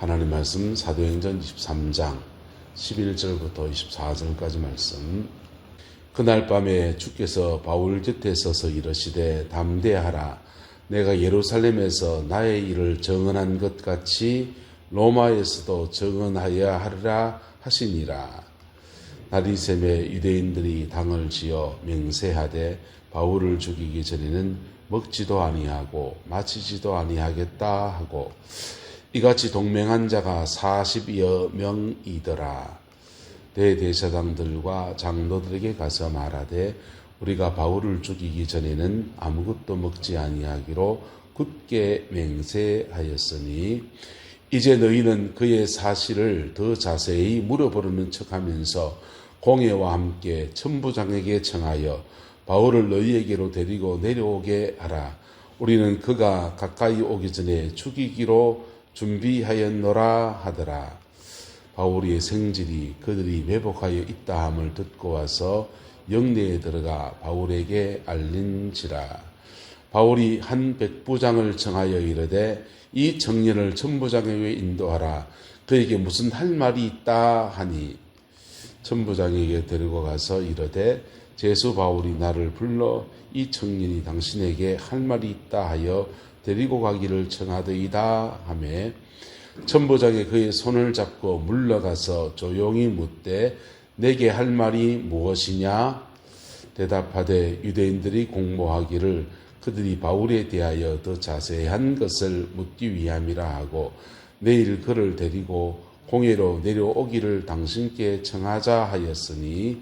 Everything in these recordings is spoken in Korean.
하나님 말씀 사도행전 23장 11절부터 24절까지 말씀. 그날 밤에 주께서 바울 곁에 서서 이르시되 담대하라. 내가 예루살렘에서 나의 일을 정언한 것 같이 로마에서도 정언하여야 하리라 하시니라. 날이 새매 유대인들이 당을 지어 맹세하되 바울을 죽이기 전에는 먹지도 아니하고 마치지도 아니하겠다 하고 이같이 동맹한 자가 40여 명이더라. 대제사장들과 장로들에게 가서 말하되 우리가 바울을 죽이기 전에는 아무것도 먹지 아니하기로 굳게 맹세하였으니 이제 너희는 그의 사실을 더 자세히 물어보려는 척하면서 공회와 함께 천부장에게 청하여 바울을 너희에게로 데리고 내려오게 하라. 우리는 그가 가까이 오기 전에 죽이기로 준비하였노라 하더라. 바울의 생질이 그들이 매복하여 있다 함을 듣고 와서 영내에 들어가 바울에게 알린지라. 바울이 한 백부장을 청하여 이르되 이 청년을 천부장에게 인도하라. 그에게 무슨 할 말이 있다 하니 천부장에게 데리고 가서 이르되 제수 바울이 나를 불러 이 청년이 당신에게 할 말이 있다 하여 데리고 가기를 청하더이다 하매 천부장이 그의 손을 잡고 물러가서 조용히 묻되 내게 할 말이 무엇이냐? 대답하되 유대인들이 공모하기를 그들이 바울에 대하여 더 자세한 것을 묻기 위함이라 하고 내일 그를 데리고 공회로 내려오기를 당신께 청하자 하였으니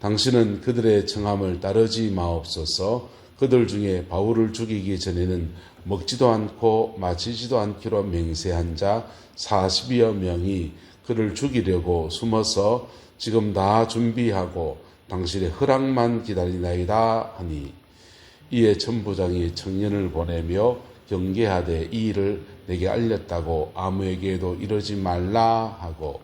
당신은 그들의 청함을 따르지 마옵소서. 그들 중에 바울을 죽이기 전에는 먹지도 않고 마치지도 않기로 맹세한 자 40여 명이 그를 죽이려고 숨어서 지금 다 준비하고 당신의 허락만 기다리나이다 하니 이에 천부장이 청년을 보내며 경계하되 이 일을 내게 알렸다고 아무에게도 이러지 말라 하고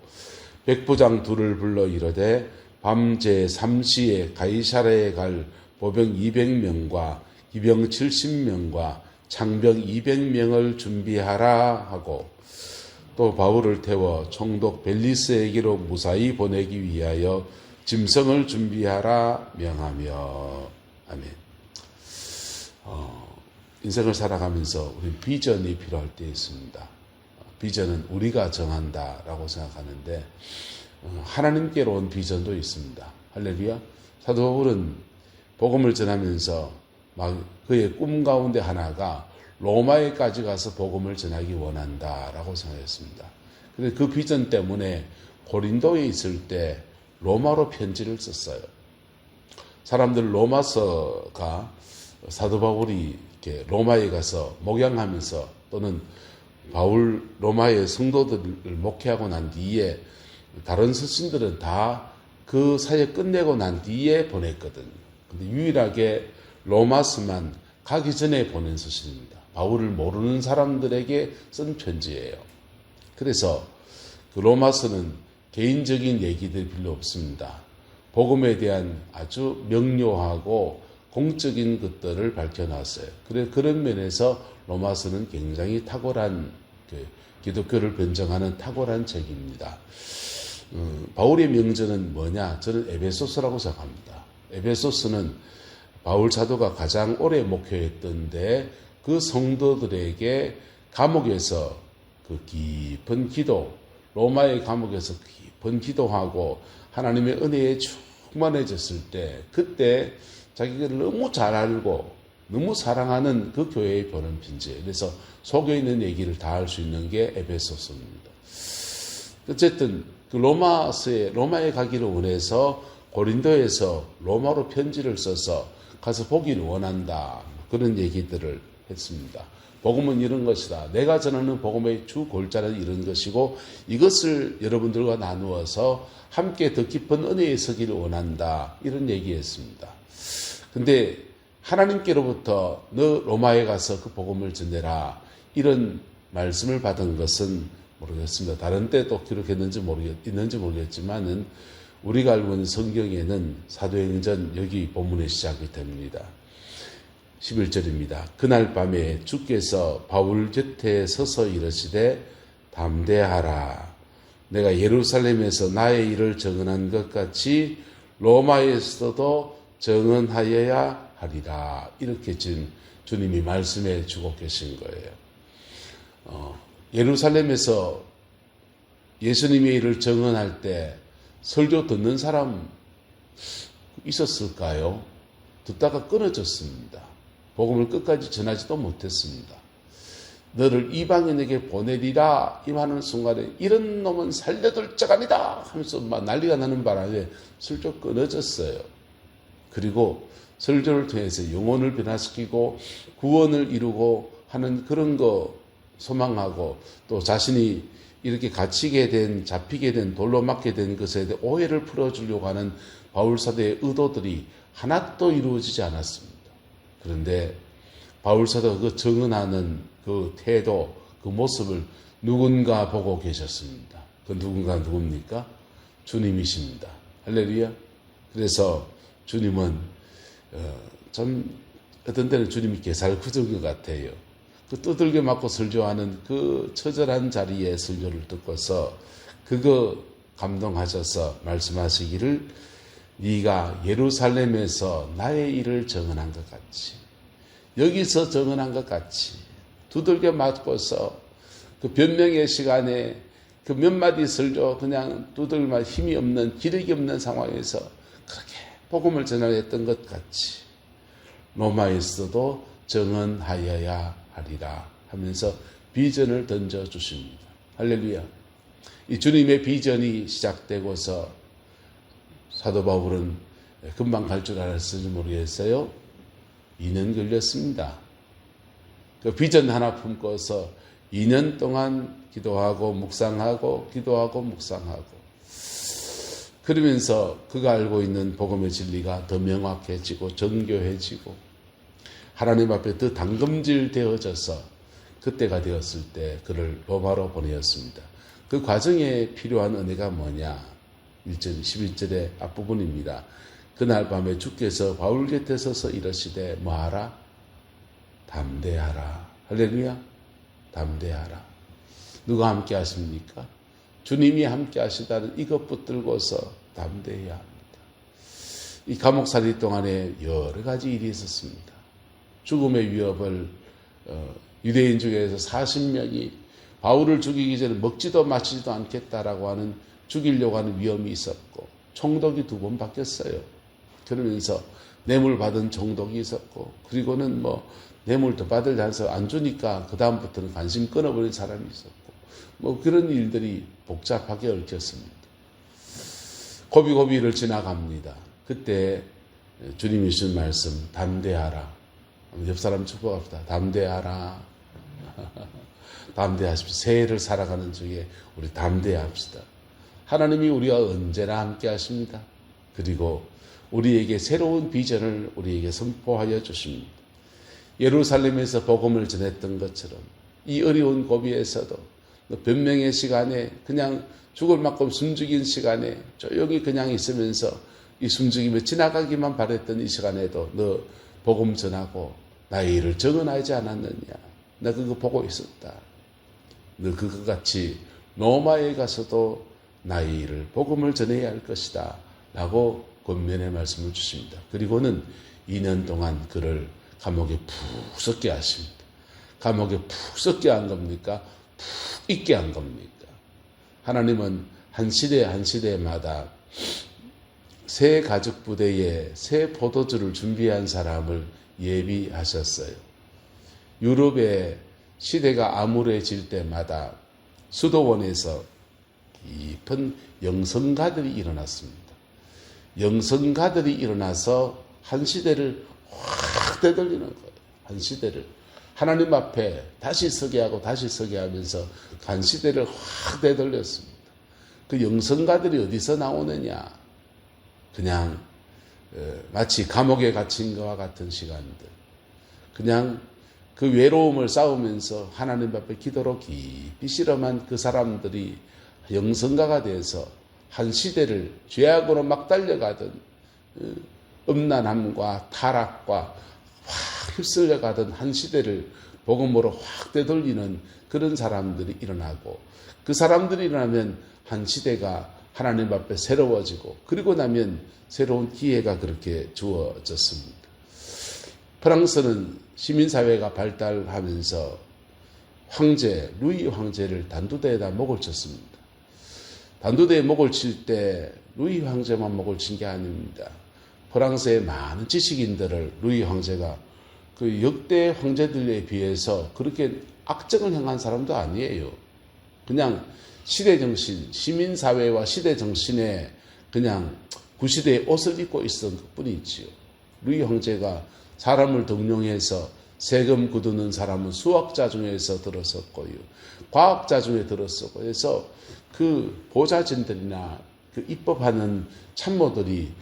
백부장 둘을 불러 이르되 밤 제3시에 가이사랴에 갈 보병 200명과 기병 70명과 창병 200명을 준비하라 하고 또 바울을 태워 총독 벨리스에게로 무사히 보내기 위하여 짐승을 준비하라 명하며. 아멘. 인생을 살아가면서 우리 비전이 필요할 때 있습니다. 비전은 우리가 정한다라고 생각하는데 하나님께로 온 비전도 있습니다. 할렐루야. 사도 바울은 복음을 전하면서 막 그의 꿈 가운데 하나가 로마에까지 가서 복음을 전하기 원한다라고 생각했습니다. 그런데 그 비전 때문에 고린도에 있을 때 로마로 편지를 썼어요. 사람들 로마서가 사도 바울이 이렇게 로마에 가서 목양하면서 또는 바울 로마의 성도들을 목회하고 난 뒤에 다른 서신들은 다 그 사역 끝내고 난 뒤에 보냈거든요. 근데 유일하게 로마서만 가기 전에 보낸 서신입니다. 바울을 모르는 사람들에게 쓴 편지예요. 그래서 그 로마서는 개인적인 얘기들이 별로 없습니다. 복음에 대한 아주 명료하고 공적인 것들을 밝혀놨어요. 그런 면에서 로마서는 굉장히 탁월한 기독교를 변정하는 탁월한 책입니다. 바울의 명저는 뭐냐? 저는 에베소서라고 생각합니다. 에베소서는 바울 사도가 가장 오래 목회했던데 그 성도들에게 감옥에서 그 깊은 기도, 로마의 감옥에서 깊은 기도하고 하나님의 은혜에 충만해졌을 때 그때 자기가 너무 잘 알고 너무 사랑하는 그 교회에 보낸 편지예요. 그래서 속에 있는 얘기를 다 할 수 있는 게 에베소서입니다. 어쨌든 그 로마에 가기를 원해서 고린도에서 로마로 편지를 써서 가서 보기를 원한다. 그런 얘기들을 했습니다. 복음은 이런 것이다. 내가 전하는 복음의 주 골자는 이런 것이고 이것을 여러분들과 나누어서 함께 더 깊은 은혜에 서기를 원한다. 이런 얘기했습니다. 근데 하나님께로부터 너 로마에 가서 그 복음을 전해라. 이런 말씀을 받은 것은 모르겠습니다. 다른 때 또 기록했는지 모르겠지만은 우리가 알고 있는 성경에는 사도행전 여기 본문의 시작이 됩니다. 11절입니다. 그날 밤에 주께서 바울 곁에 서서 이르시되 담대하라. 내가 예루살렘에서 나의 일을 정언한 것 같이 로마에서도 정언하여야 하리라. 이렇게 지금 주님이 말씀해 주고 계신 거예요. 예루살렘에서 예수님의 일을 정언할 때 설교 듣는 사람 있었을까요? 듣다가 끊어졌습니다. 복음을 끝까지 전하지도 못했습니다. 너를 이방인에게 보내리라 임하는 순간에 이런 놈은 살려둘 자가 아니다 하면서 막 난리가 나는 바람에 슬쩍 끊어졌어요. 그리고 설교를 통해서 영혼을 변화시키고 구원을 이루고 하는 그런 거 소망하고 또 자신이 이렇게 갇히게 된 잡히게 된 돌로 맞게 된 것에 대해 오해를 풀어주려고 하는 바울사도의 의도들이 하나도 이루어지지 않았습니다. 그런데 바울사도가 그 정언하는 그 태도, 그 모습을 누군가 보고 계셨습니다. 그 누군가 누굽니까? 주님이십니다. 할렐루야. 그래서 주님은 참 어떤 때는 주님이 개살구전 것 같아요. 그 두들겨 맞고 설교하는 그 처절한 자리에 설교를 듣고서 그거 감동하셔서 말씀하시기를 네가 예루살렘에서 나의 일을 정언한 것 같이 여기서 정언한 것 같이 두들겨 맞고서 그 변명의 시간에 그 몇 마디 설교 그냥 두들겨 힘이 없는 기력이 없는 상황에서 그렇게 복음을 전하였던 것 같이 로마에서도 정언하여야 하리라 하면서 비전을 던져주십니다. 할렐루야. 이 주님의 비전이 시작되고서 사도 바울은 금방 갈 줄 알았을지 모르겠어요. 2년 걸렸습니다. 그 비전 하나 품고서 2년 동안 기도하고 묵상하고 기도하고 묵상하고 그러면서 그가 알고 있는 복음의 진리가 더 명확해지고 정교해지고 하나님 앞에 더 당금질 되어져서 그때가 되었을 때 그를 로마로 보내었습니다. 그 과정에 필요한 은혜가 뭐냐? 1절 11절의 앞부분입니다. 그날 밤에 주께서 바울 곁에 서서 이러시되 뭐하라? 담대하라. 할렐루야. 담대하라. 누가 함께 하십니까? 주님이 함께 하시다는 이것 붙들고서 담대해야 합니다. 이 감옥살이 동안에 여러 가지 일이 있었습니다. 죽음의 위협을 유대인 중에서 40명이 바울을 죽이기 전에 먹지도 마시지도 않겠다라고 하는 죽이려고 하는 위험이 있었고 총독이 2번 바뀌었어요. 그러면서 뇌물 받은 총독이 있었고 그리고는 뭐 뇌물 더 받을 해서 안 주니까 그 다음부터는 관심 끊어버린 사람이 있었고 뭐 그런 일들이 복잡하게 얽혔습니다. 고비고비를 지나갑니다. 그때 주님이 주신 말씀 담대하라. 옆 사람 축복합시다. 담대하라. 담대하십시오. 새해를 살아가는 중에 우리 담대합시다. 하나님이 우리와 언제나 함께 하십니다. 그리고 우리에게 새로운 비전을 우리에게 선포하여 주십니다. 예루살렘에서 복음을 전했던 것처럼 이 어려운 고비에서도 변명의 시간에 그냥 죽을 만큼 숨죽인 시간에 조용히 그냥 있으면서 이 숨죽이며 지나가기만 바랬던 이 시간에도 너 복음 전하고 나의 일을 정언하지 않았느냐. 나 그거 보고 있었다. 너 그것 같이 로마에 가서도 나의 일을 복음을 전해야 할 것이다. 라고 권면의 말씀을 주십니다. 그리고는 2년 동안 그를 감옥에 푹 썩게 하십니다. 감옥에 푹 썩게 한 겁니까? 푹 있게 한 겁니까? 하나님은 한 시대 한 시대마다 새 가죽 부대에 새 포도주를 준비한 사람을 예비하셨어요. 유럽의 시대가 암울해질 때마다 수도원에서 깊은 영성가들이 일어났습니다. 영성가들이 일어나서 한 시대를 확 되돌리는 거예요. 한 시대를. 하나님 앞에 다시 서게 하고 다시 서게 하면서 한 시대를 확 되돌렸습니다. 그 영성가들이 어디서 나오느냐? 그냥 마치 감옥에 갇힌 것과 같은 시간들. 그냥 그 외로움을 싸우면서 하나님 앞에 기도로 깊이 실험한 그 사람들이 영성가가 돼서 한 시대를 죄악으로 막 달려가던 음란함과 타락과 확 휩쓸려가던 한 시대를 복음으로 확 되돌리는 그런 사람들이 일어나고, 그 사람들이 일어나면 한 시대가 하나님 앞에 새로워지고, 그리고 나면 새로운 기회가 그렇게 주어졌습니다. 프랑스는 시민사회가 발달하면서 루이 황제를 단두대에다 목을 쳤습니다. 단두대에 목을 칠 때 루이 황제만 목을 친 게 아닙니다. 프랑스의 많은 지식인들을 루이 황제가 그 역대 황제들에 비해서 그렇게 악정을 행한 사람도 아니에요. 그냥 시대정신, 시민사회와 시대정신에 그냥 구시대의 옷을 입고 있었던 것 뿐이지요. 루이 황제가 사람을 등용해서 세금 거두는 사람은 수학자 중에서 들었었고요, 과학자 중에 들었었고 해서 그 보좌진들이나 그 입법하는 참모들이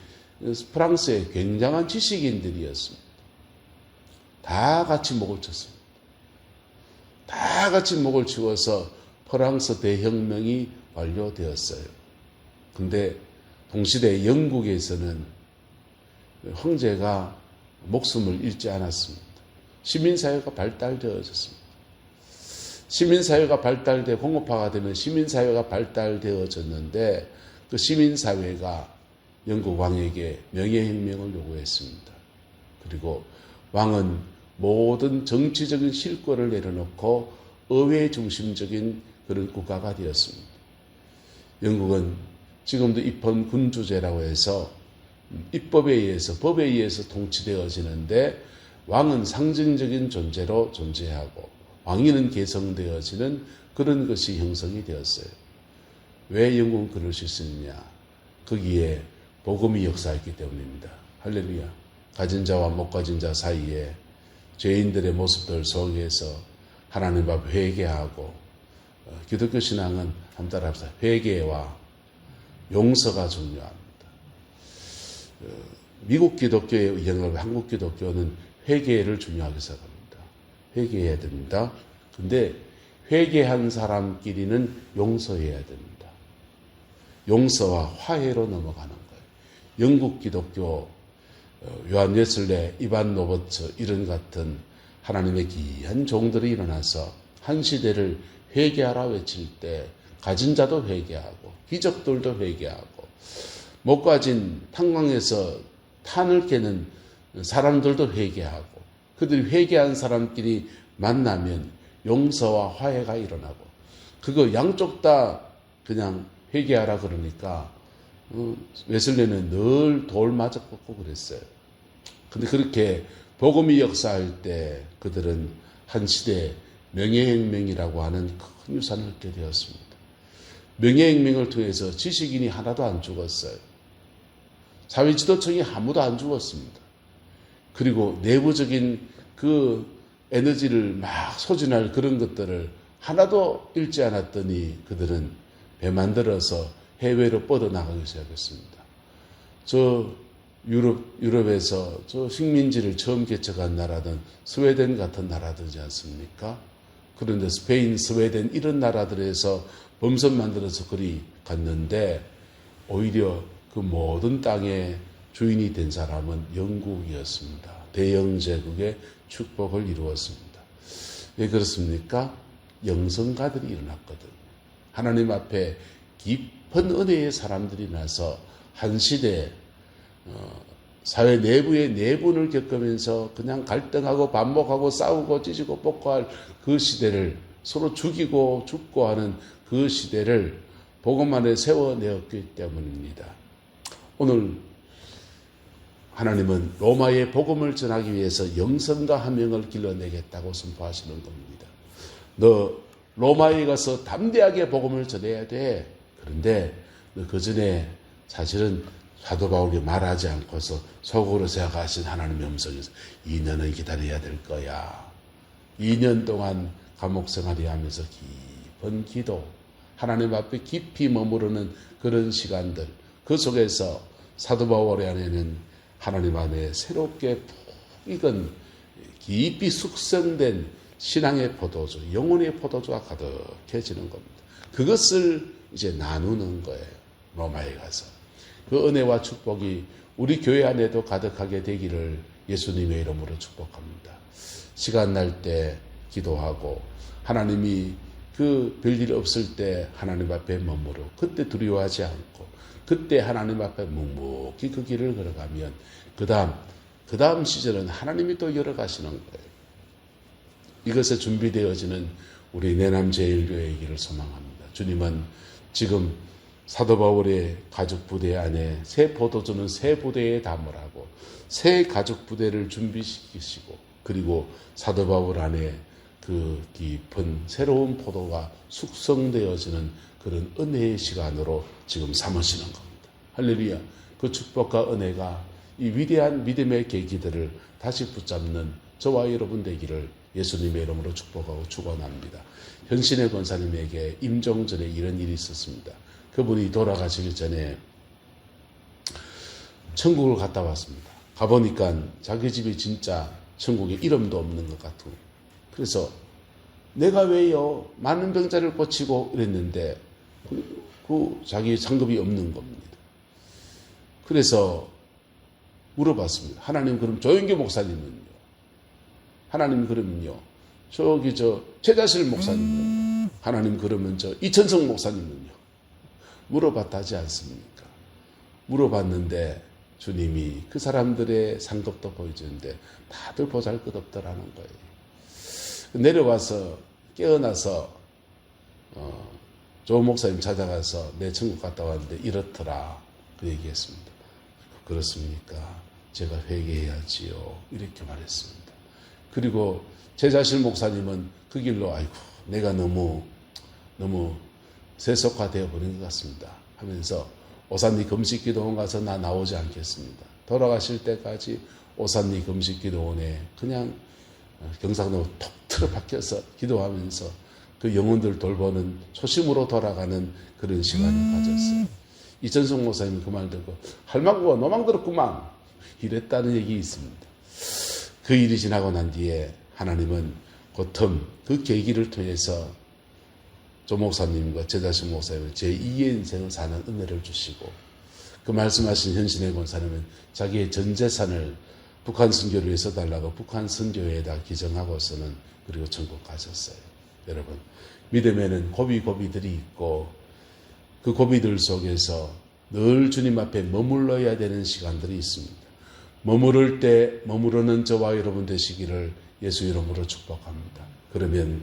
프랑스의 굉장한 지식인들이었습니다. 다 같이 목을 쳤습니다. 다 같이 목을 치워서 프랑스 대혁명이 완료되었어요. 근데 동시대 영국에서는 황제가 목숨을 잃지 않았습니다. 시민사회가 발달되어졌습니다. 시민사회가 공업화가 되면 시민사회가 발달되어졌는데, 그 시민사회가 영국 왕에게 명예혁명을 요구했습니다. 그리고 왕은 모든 정치적인 실권을 내려놓고 의회 중심적인 그런 국가가 되었습니다. 영국은 지금도 입헌군주제라고 해서 입법에 의해서, 법에 의해서 통치되어지는데, 왕은 상징적인 존재로 존재하고 왕위는 계승되어지는 그런 것이 형성이 되었어요. 왜 영국은 그럴 수 있었느냐? 거기에 복음이 역사했기 때문입니다. 할렐루야. 가진 자와 못 가진 자 사이에 죄인들의 모습들 속에서 하나님 앞 회개하고, 기독교 신앙은 한번 따라합시다. 회개와 용서가 중요합니다. 미국 기독교에 의하면 한국 기독교는 회개를 중요하게 생각합니다. 회개해야 됩니다. 근데 회개한 사람끼리는 용서해야 됩니다. 용서와 화해로 넘어가는 거예요. 영국 기독교 요한 웨슬레, 이반 로버츠 이런 같은 하나님의 귀한 종들이 일어나서 한 시대를 회개하라 외칠 때 가진 자도 회개하고 귀족들도 회개하고 못 가진 탄광에서 탄을 깨는 사람들도 회개하고, 그들이 회개한 사람끼리 만나면 용서와 화해가 일어나고, 그거 양쪽 다 그냥 회개하라 그러니까 웨슬레는 늘 돌 맞아 뻗고 그랬어요. 근데 그렇게 복음이 역사할 때 그들은 한 시대 명예혁명이라고 하는 큰 유산을 얻게 되었습니다. 명예혁명을 통해서 지식인이 하나도 안 죽었어요. 사회지도층이 아무도 안 죽었습니다. 그리고 내부적인 그 에너지를 막 소진할 그런 것들을 하나도 잃지 않았더니 그들은 배 만들어서 해외로 뻗어나가기 시작했습니다. 저 유럽에서 저 식민지를 처음 개척한 나라든 스웨덴 같은 나라들이지 않습니까? 그런데 스페인, 스웨덴 이런 나라들에서 범선 만들어서 그리 갔는데, 오히려 그 모든 땅의 주인이 된 사람은 영국이었습니다. 대영 제국의 축복을 이루었습니다. 왜 그렇습니까? 영성가들이 일어났거든요. 하나님 앞에 깊은 은혜의 사람들이 나서 한 시대 사회 내부의 내분을 겪으면서 그냥 갈등하고 반목하고 싸우고 찢고 뽑고 그 시대를, 서로 죽이고 죽고 하는 그 시대를 복음 안에 세워내었기 때문입니다. 오늘 하나님은 로마의 복음을 전하기 위해서 영성과 한 명을 길러내겠다고 선포하시는 겁니다. 너 로마에 가서 담대하게 복음을 전해야 돼. 그런데 너 그 전에 사실은 사도 바울이 말하지 않고서 속으로 생각하신 하나님의 음성에서 2년은 기다려야 될 거야. 2년 동안 감옥 생활이 하면서 깊은 기도, 하나님 앞에 깊이 머무르는 그런 시간들, 그 속에서 사도 바울 안에는 하나님 안에 새롭게 푹 익은 깊이 숙성된 신앙의 포도주, 영혼의 포도주가 가득해지는 겁니다. 그것을 이제 나누는 거예요. 로마에 가서. 그 은혜와 축복이 우리 교회 안에도 가득하게 되기를 예수님의 이름으로 축복합니다. 시간 날 때 기도하고 하나님이 그 별일 없을 때 하나님 앞에 머무르고 그때 두려워하지 않고 그때 하나님 앞에 묵묵히 그 길을 걸어가면 그 다음 시절은 하나님이 또 열어가시는 거예요. 이것에 준비되어지는 우리 내남제일교회의 길을 소망합니다. 주님은 지금 사도 바울의 가죽 부대 안에 새 포도주는 새 부대에 담으라고 새 가죽 부대를 준비시키시고 그리고 사도 바울 안에 그 깊은 새로운 포도가 숙성되어지는 그런 은혜의 시간으로 지금 삼으시는 겁니다. 할렐루야. 그 축복과 은혜가 이 위대한 믿음의 계기들을 다시 붙잡는 저와 여러분 되기를 예수님의 이름으로 축복하고 축원합니다. 현신의 권사님에게 임종전에 이런 일이 있었습니다. 그분이 돌아가시기 전에 천국을 갔다 왔습니다. 가보니까 자기 집이 진짜 천국에 이름도 없는 것 같고 그래서 내가 왜요? 많은 병자를 고치고 이랬는데 그 자기 상급이 없는 겁니다. 그래서 물어봤습니다. 하나님 그럼 조영교 목사님은요? 하나님 그러면요? 저기 최자실 목사님은요? 하나님 그러면 이천성 목사님은요? 물어봤다 하지 않습니까? 물어봤는데 주님이 그 사람들의 상급도 보여주는데 다들 보잘것없더라는 거예요. 내려와서 깨어나서 조 목사님 찾아가서 내 천국 갔다 왔는데 이렇더라 그 얘기했습니다. 그렇습니까? 제가 회개해야지요 이렇게 말했습니다. 그리고 제자실 목사님은 그 길로 아이고 내가 너무 세속화되어 버린 것 같습니다 하면서 오산리 금식기도원 가서 나 나오지 않겠습니다. 돌아가실 때까지 오산리 금식기도원에 그냥 경상도 톡 틀어 박혀서 기도하면서 그 영혼들 돌보는 초심으로 돌아가는 그런 시간을 가졌어요. 이천성 목사님이 그 말 듣고 할망구가 노망 들었구만 이랬다는 얘기 있습니다. 그 일이 지나고 난 뒤에 하나님은 고텀 그 계기를 통해서 조 목사님과 제자신 목사님은 제2의 인생을 사는 은혜를 주시고 그 말씀하신 현신의 권사님은 자기의 전 재산을 북한 선교를 위해서 달라고 북한 선교회에다 기증하고서는 그리고 천국 가셨어요. 여러분 믿음에는 고비들이 있고 그 고비들 속에서 늘 주님 앞에 머물러야 되는 시간들이 있습니다. 머무를 때 머무르는 저와 여러분 되시기를 예수 이름으로 축복합니다. 그러면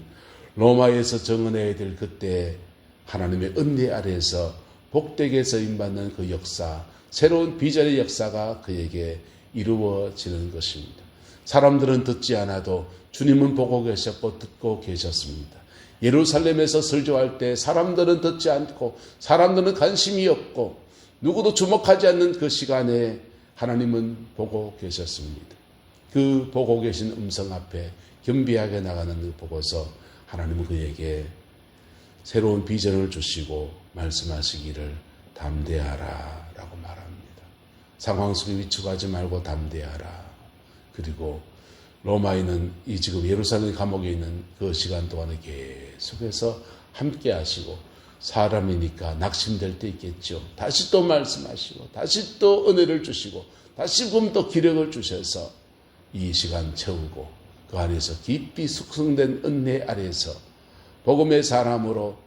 로마에서 정언해야 될 그때 하나님의 은혜 아래에서 복되게 쓰임받는 그 역사, 새로운 비전의 역사가 그에게 이루어지는 것입니다. 사람들은 듣지 않아도 주님은 보고 계셨고 듣고 계셨습니다. 예루살렘에서 설교할 때 사람들은 듣지 않고 사람들은 관심이 없고 누구도 주목하지 않는 그 시간에 하나님은 보고 계셨습니다. 그 보고 계신 음성 앞에 겸비하게 나가는 그 보고서 하나님은 그에게 새로운 비전을 주시고 말씀하시기를 담대하라 라고 말합니다. 상황 속에 위축하지 말고 담대하라. 그리고 로마에는 이 지금 예루살렘 감옥에 있는 그 시간 동안에 계속해서 함께 하시고 사람이니까 낙심될 때 있겠죠. 다시 또 말씀하시고 다시 또 은혜를 주시고 다시금 또 기력을 주셔서 이 시간 채우고 그 안에서 깊이 숙성된 은혜 아래에서 복음의 사람으로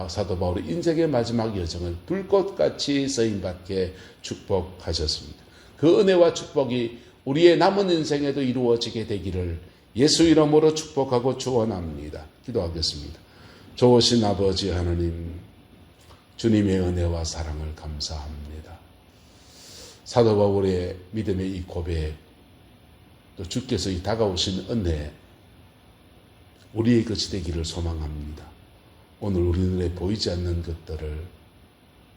사도 바울의 인생의 마지막 여정을 불꽃같이 쓰임받게 축복하셨습니다. 그 은혜와 축복이 우리의 남은 인생에도 이루어지게 되기를 예수 이름으로 축복하고 축원합니다. 기도하겠습니다. 좋으신 아버지 하나님, 주님의 은혜와 사랑을 감사합니다. 사도 바울의 믿음의 이 고백, 또 주께서 이 다가오신 은혜, 우리의 것이 되기를 소망합니다. 오늘 우리 눈에 보이지 않는 것들을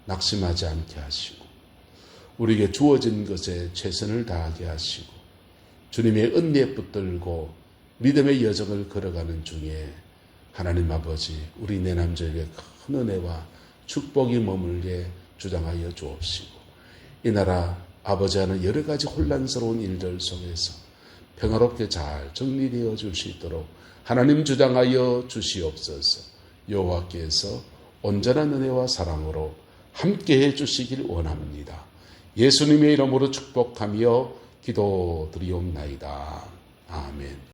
낙심하지 않게 하시고 우리에게 주어진 것에 최선을 다하게 하시고 주님의 은혜에 붙들고 믿음의 여정을 걸어가는 중에 하나님 아버지 우리 내남자에게 큰 은혜와 축복이 머물게 주장하여 주옵시고 이 나라 아버지 하는 여러 가지 혼란스러운 일들 속에서 평화롭게 잘 정리되어 줄 수 있도록 하나님 주장하여 주시옵소서. 여호와께서 온전한 은혜와 사랑으로 함께해 주시길 원합니다. 예수님의 이름으로 축복하며 기도드리옵나이다. 아멘.